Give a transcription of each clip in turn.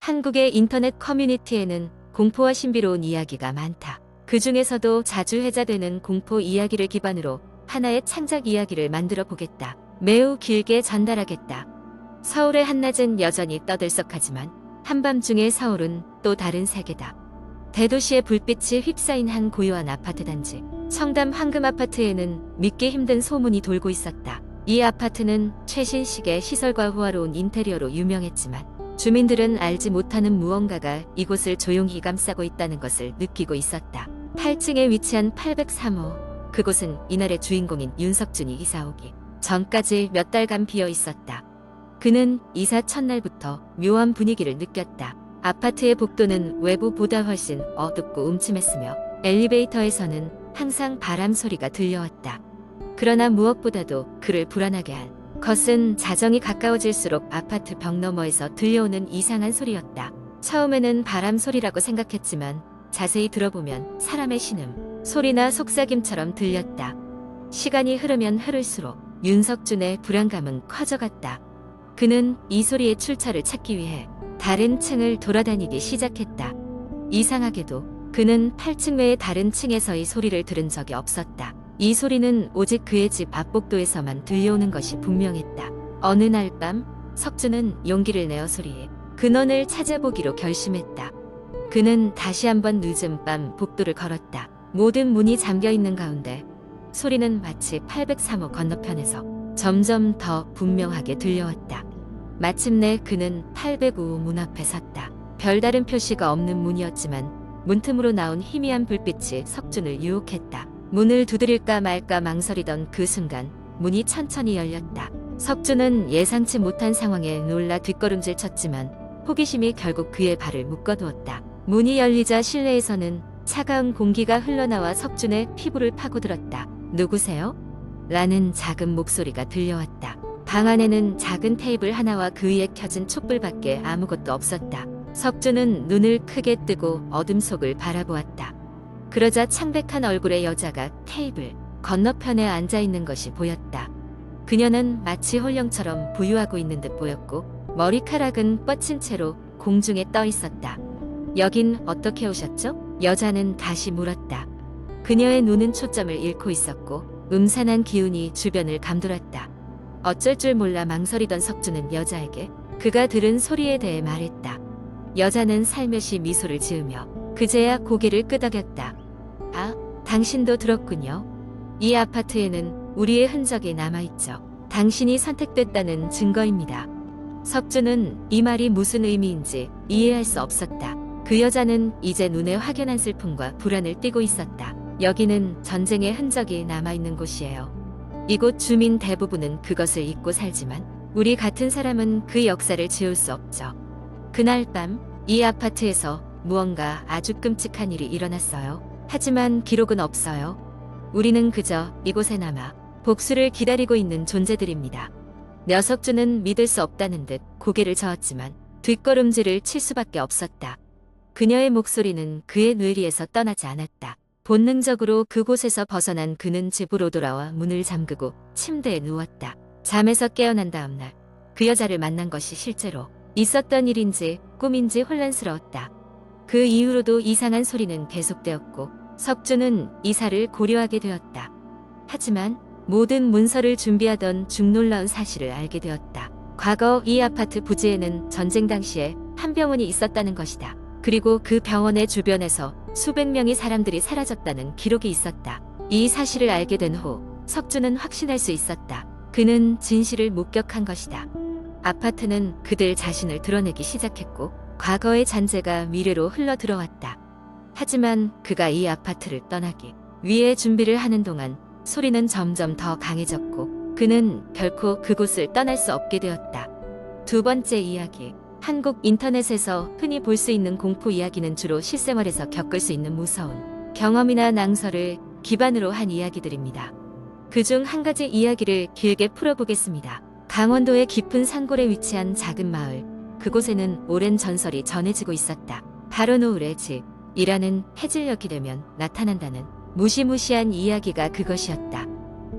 한국의 인터넷 커뮤니티에는 공포와 신비로운 이야기가 많다. 그 중에서도 자주 회자되는 공포 이야기를 기반으로 하나의 창작 이야기를 만들어 보겠다. 매우 길게 전달하겠다. 서울의 한낮은 여전히 떠들썩하지만 한밤중의 서울은 또 다른 세계다. 대도시의 불빛이 휩싸인 한 고요한 아파트 단지. 청담 황금 아파트에는 믿기 힘든 소문이 돌고 있었다. 이 아파트는 최신식의 시설과 호화로운 인테리어로 유명했지만 주민들은 알지 못하는 무언가가 이곳을 조용히 감싸고 있다는 것을 느끼고 있었다. 8층에 위치한 803호. 그곳은 이날의 주인공인 윤석준이 이사 오기 전까지 몇 달간 비어 있었다. 그는 이사 첫날부터 묘한 분위기를 느꼈다. 아파트의 복도는 외부보다 훨씬 어둡고 음침했으며 엘리베이터에서는 항상 바람 소리가 들려왔다. 그러나 무엇보다도 그를 불안하게 한 것은 자정이 가까워질수록 아파트 벽 너머에서 들려오는 이상한 소리였다. 처음에는 바람 소리라고 생각했지만 자세히 들어보면 사람의 신음, 소리나 속삭임처럼 들렸다. 시간이 흐르면 흐를수록 윤석준의 불안감은 커져갔다. 그는 이 소리의 출처를 찾기 위해 다른 층을 돌아다니기 시작했다. 이상하게도 그는 8층 외의 다른 층에서의 소리를 들은 적이 없었다. 이 소리는 오직 그의 집 앞복도에서만 들려오는 것이 분명했다. 어느 날 밤 석준은 용기를 내어 소리의 근원을 찾아보기로 결심했다. 그는 다시 한번 늦은 밤 복도를 걸었다. 모든 문이 잠겨있는 가운데 소리는 마치 803호 건너편에서 점점 더 분명하게 들려왔다. 마침내 그는 805호 문 앞에 섰다. 별다른 표시가 없는 문이었지만 문틈으로 나온 희미한 불빛이 석준을 유혹했다. 문을 두드릴까 말까 망설이던 그 순간 문이 천천히 열렸다. 석준은 예상치 못한 상황에 놀라 뒷걸음질 쳤지만 호기심이 결국 그의 발을 묶어두었다. 문이 열리자 실내에서는 차가운 공기가 흘러나와 석준의 피부를 파고들었다. 누구세요? 라는 작은 목소리가 들려왔다. 방 안에는 작은 테이블 하나와 그 위에 켜진 촛불밖에 아무것도 없었다. 석준은 눈을 크게 뜨고 어둠 속을 바라보았다. 그러자 창백한 얼굴의 여자가 테이블 건너편에 앉아있는 것이 보였다. 그녀는 마치 홀령처럼 부유하고 있는 듯 보였고 머리카락은 뻗친 채로 공중에 떠 있었다. 여긴 어떻게 오셨죠? 여자는 다시 물었다. 그녀의 눈은 초점을 잃고 있었고 음산한 기운이 주변을 감돌았다. 어쩔 줄 몰라 망설이던 석준은 여자에게 그가 들은 소리에 대해 말했다. 여자는 살며시 미소를 지으며 그제야 고개를 끄덕였다. 아, 당신도 들었군요. 이 아파트에는 우리의 흔적이 남아있죠. 당신이 선택됐다는 증거입니다. 석준은 이 말이 무슨 의미인지 이해할 수 없었다. 그 여자는 이제 눈에 확연한 슬픔과 불안을 띠고 있었다. 여기는 전쟁의 흔적이 남아있는 곳이에요. 이곳 주민 대부분은 그것을 잊고 살지만 우리 같은 사람은 그 역사를 지울 수 없죠. 그날 밤 이 아파트에서 무언가 아주 끔찍한 일이 일어났어요. 하지만 기록은 없어요. 우리는 그저 이곳에 남아 복수를 기다리고 있는 존재들입니다. 녀석주는 믿을 수 없다는 듯 고개를 저었지만 뒷걸음질을 칠 수밖에 없었다. 그녀의 목소리는 그의 뇌리에서 떠나지 않았다. 본능적으로 그곳에서 벗어난 그는 집으로 돌아와 문을 잠그고 침대에 누웠다. 잠에서 깨어난 다음 날 그 여자를 만난 것이 실제로 있었던 일인지 꿈인지 혼란스러웠다. 그 이후로도 이상한 소리는 계속되었고 석준은 이사를 고려하게 되었다. 하지만 모든 문서를 준비하던 중 놀라운 사실을 알게 되었다. 과거 이 아파트 부지에는 전쟁 당시에 한 병원이 있었다는 것이다. 그리고 그 병원의 주변에서 수백 명의 사람들이 사라졌다는 기록이 있었다. 이 사실을 알게 된 후 석준은 확신할 수 있었다. 그는 진실을 목격한 것이다. 아파트는 그들 자신을 드러내기 시작했고 과거의 잔재가 미래로 흘러들어왔다. 하지만 그가 이 아파트를 떠나기 위해 준비를 하는 동안 소리는 점점 더 강해졌고 그는 결코 그곳을 떠날 수 없게 되었다. 두 번째 이야기. 한국 인터넷에서 흔히 볼 수 있는 공포 이야기는 주로 실생활에서 겪을 수 있는 무서운 경험이나 낭설을 기반으로 한 이야기들입니다. 그중 한 가지 이야기를 길게 풀어보겠습니다. 강원도의 깊은 산골에 위치한 작은 마을. 그곳에는 오랜 전설이 전해지고 있었다. 바로 노을의 집이라는 해질녘이 되면 나타난다는 무시무시한 이야기가 그것이었다.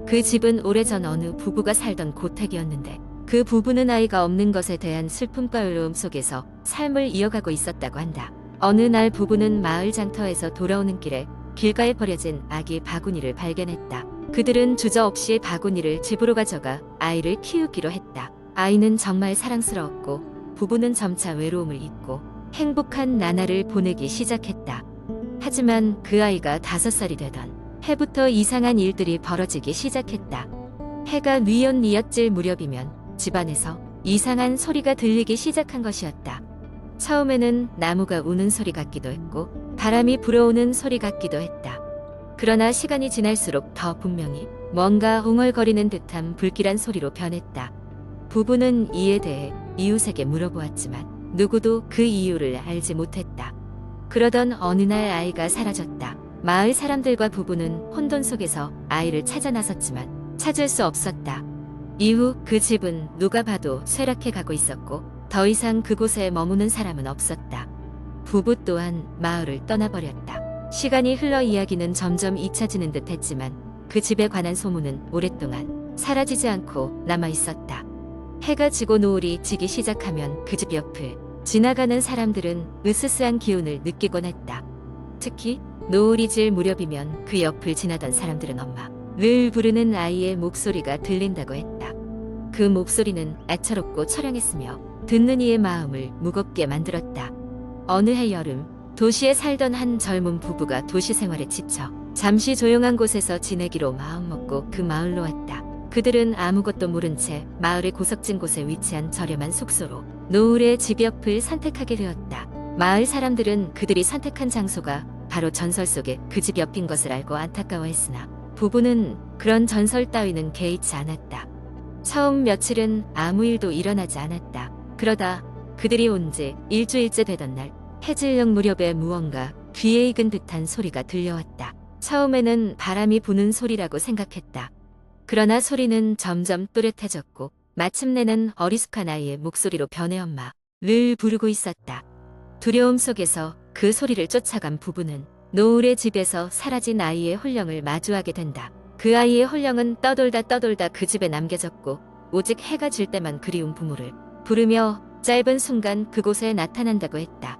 그 집은 오래전 어느 부부가 살던 고택이었는데 그 부부는 아이가 없는 것에 대한 슬픔과 외로움 속에서 삶을 이어가고 있었다고 한다. 어느 날 부부는 마을 장터에서 돌아오는 길에 길가에 버려진 아기 바구니를 발견했다. 그들은 주저없이 바구니를 집으로 가져가 아이를 키우기로 했다. 아이는 정말 사랑스러웠고 부부는 점차 외로움을 잊고 행복한 나날을 보내기 시작했다. 하지만 그 아이가 5살이 되던 해부터 이상한 일들이 벌어지기 시작했다. 해가 뉘엿뉘엿질 무렵이면 집안에서 이상한 소리가 들리기 시작한 것이었다. 처음에는 나무가 우는 소리 같기도 했고 바람이 불어오는 소리 같기도 했다. 그러나 시간이 지날수록 더 분명히 뭔가 웅얼거리는 듯한 불길한 소리로 변했다. 부부는 이에 대해 이웃에게 물어보았지만 누구도 그 이유를 알지 못했다. 그러던 어느 날 아이가 사라졌다. 마을 사람들과 부부는 혼돈 속에서 아이를 찾아 나섰지만 찾을 수 없었다. 이후 그 집은 누가 봐도 쇠락해 가고 있었고 더 이상 그곳에 머무는 사람은 없었다. 부부 또한 마을을 떠나버렸다. 시간이 흘러 이야기는 점점 잊혀지는 듯 했지만 그 집에 관한 소문은 오랫동안 사라지지 않고 남아 있었다. 해가 지고 노을이 지기 시작하면 그 집 옆을 지나가는 사람들은 으스스한 기운을 느끼곤 했다. 특히 노을이 질 무렵이면 그 옆을 지나던 사람들은 엄마를 부르는 아이의 목소리가 들린다고 했다. 그 목소리는 애처롭고 처량했으며 듣는 이의 마음을 무겁게 만들었다. 어느 해 여름, 도시에 살던 한 젊은 부부가 도시 생활에 지쳐 잠시 조용한 곳에서 지내기로 마음먹고 그 마을로 왔다. 그들은 아무것도 모른 채 마을의 고석진 곳에 위치한 저렴한 숙소로 노을의 집 옆을 선택하게 되었다. 마을 사람들은 그들이 선택한 장소가 바로 전설 속의 그 집 옆인 것을 알고 안타까워했으나 부부는 그런 전설 따위는 개의치 않았다. 처음 며칠은 아무 일도 일어나지 않았다. 그러다 그들이 온 지 일주일째 되던 날 해질녘 무렵에 무언가 귀에 익은 듯한 소리가 들려왔다. 처음에는 바람이 부는 소리라고 생각했다. 그러나 소리는 점점 또렷해졌고 마침내는 어리숙한 아이의 목소리로 변해 엄마를 부르고 있었다. 두려움 속에서 그 소리를 쫓아간 부부는 노을의 집에서 사라진 아이의 혼령을 마주하게 된다. 그 아이의 혼령은 떠돌다 그 집에 남겨졌고 오직 해가 질 때만 그리운 부모를 부르며 짧은 순간 그곳에 나타난다고 했다.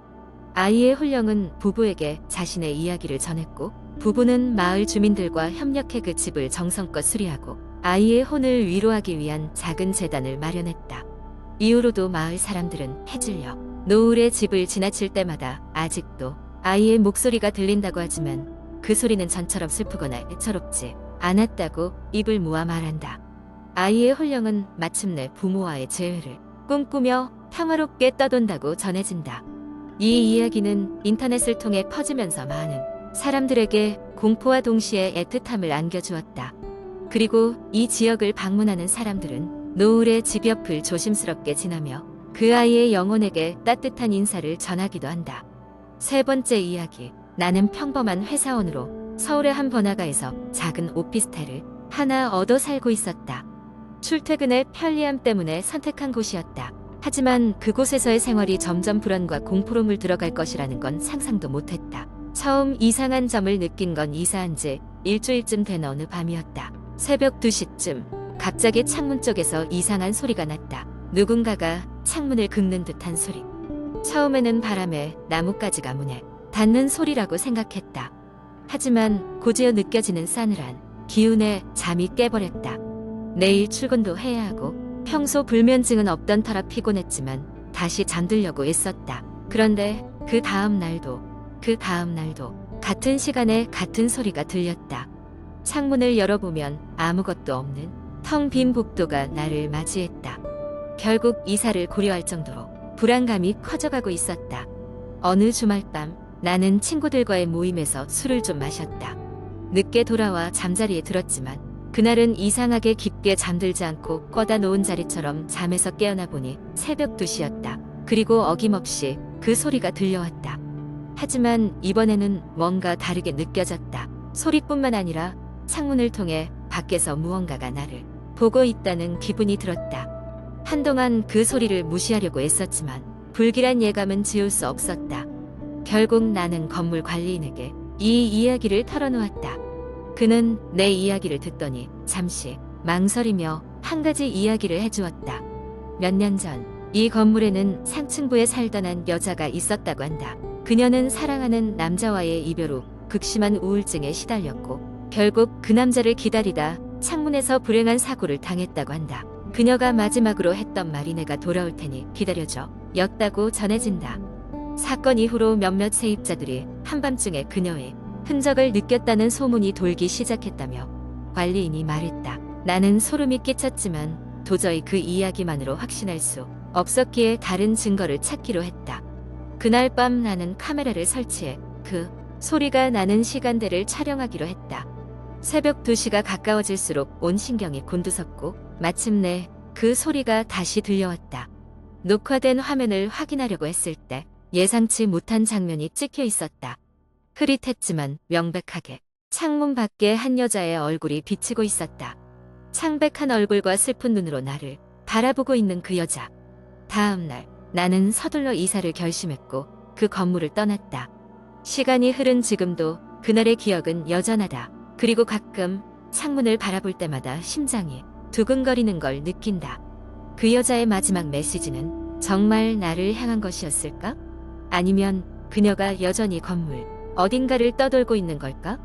아이의 혼령은 부부에게 자신의 이야기를 전했고 부부는 마을 주민들과 협력해 그 집을 정성껏 수리하고 아이의 혼을 위로하기 위한 작은 재단을 마련했다. 이후로도 마을 사람들은 해질녘 노을의 집을 지나칠 때마다 아직도 아이의 목소리가 들린다고 하지만 그 소리는 전처럼 슬프거나 애처롭지 않았다고 입을 모아 말한다. 아이의 혼령은 마침내 부모와의 재회를 꿈꾸며 평화롭게 떠돈다고 전해진다. 이 이야기는 인터넷을 통해 퍼지면서 많은 사람들에게 공포와 동시에 애틋함을 안겨주었다. 그리고 이 지역을 방문하는 사람들은 노을의 집 옆을 조심스럽게 지나며 그 아이의 영혼에게 따뜻한 인사를 전하기도 한다. 세 번째 이야기. 나는 평범한 회사원으로 서울의 한 번화가에서 작은 오피스텔을 하나 얻어 살고 있었다. 출퇴근의 편리함 때문에 선택한 곳이었다. 하지만 그곳에서의 생활이 점점 불안과 공포로 물들어갈 것이라는 건 상상도 못했다. 처음 이상한 점을 느낀 건 이사한 지 일주일쯤 된 어느 밤이었다. 새벽 2시쯤 갑자기 창문 쪽에서 이상한 소리가 났다. 누군가가 창문을 긁는 듯한 소리. 처음에는 바람에 나뭇가지가 문에 닿는 소리라고 생각했다. 하지만 곧이어 느껴지는 싸늘한 기운에 잠이 깨버렸다. 내일 출근도 해야 하고 평소 불면증은 없던 터라 피곤했지만 다시 잠들려고 애썼다. 그런데 그 다음 날도 같은 시간에 같은 소리가 들렸다. 창문을 열어보면 아무것도 없는 텅 빈 복도가 나를 맞이했다. 결국 이사를 고려할 정도로 불안감이 커져가고 있었다. 어느 주말밤 나는 친구들과의 모임에서 술을 좀 마셨다. 늦게 돌아와 잠자리에 들었지만 그날은 이상하게 깊게 잠들지 않고 꺼다 놓은 자리처럼 잠에서 깨어나 보니 새벽 2시였다. 그리고 어김없이 그 소리가 들려왔다. 하지만 이번에는 뭔가 다르게 느껴졌다. 소리뿐만 아니라 창문을 통해 밖에서 무언가가 나를 보고 있다는 기분이 들었다. 한동안 그 소리를 무시하려고 애썼지만 불길한 예감은 지울 수 없었다. 결국 나는 건물 관리인에게 이 이야기를 털어놓았다. 그는 내 이야기를 듣더니 잠시 망설이며 한 가지 이야기를 해주었다. 몇 년 전 이 건물에는 상층부에 살던 한 여자가 있었다고 한다. 그녀는 사랑하는 남자와의 이별 후 극심한 우울증에 시달렸고 결국 그 남자를 기다리다 창문에서 불행한 사고를 당했다고 한다. 그녀가 마지막으로 했던 말이 내가 돌아올 테니 기다려줘 였다고 전해진다. 사건 이후로 몇몇 세입자들이 한밤중에 그녀의 흔적을 느꼈다는 소문이 돌기 시작했다며 관리인이 말했다. 나는 소름이 끼쳤지만 도저히 그 이야기만으로 확신할 수 없었기에 다른 증거를 찾기로 했다. 그날 밤 나는 카메라를 설치해 그 소리가 나는 시간대를 촬영하기로 했다. 새벽 2시가 가까워질수록 온 신경이 곤두섰고 마침내 그 소리가 다시 들려왔다. 녹화된 화면을 확인하려고 했을 때 예상치 못한 장면이 찍혀 있었다. 흐릿했지만 명백하게 창문 밖에 한 여자의 얼굴이 비치고 있었다. 창백한 얼굴과 슬픈 눈으로 나를 바라보고 있는 그 여자. 다음 날 나는 서둘러 이사를 결심했고 그 건물을 떠났다. 시간이 흐른 지금도 그날의 기억은 여전하다. 그리고 가끔 창문을 바라볼 때마다 심장이 두근거리는 걸 느낀다. 그 여자의 마지막 메시지는 정말 나를 향한 것이었을까? 아니면 그녀가 여전히 건물 어딘가를 떠돌고 있는 걸까?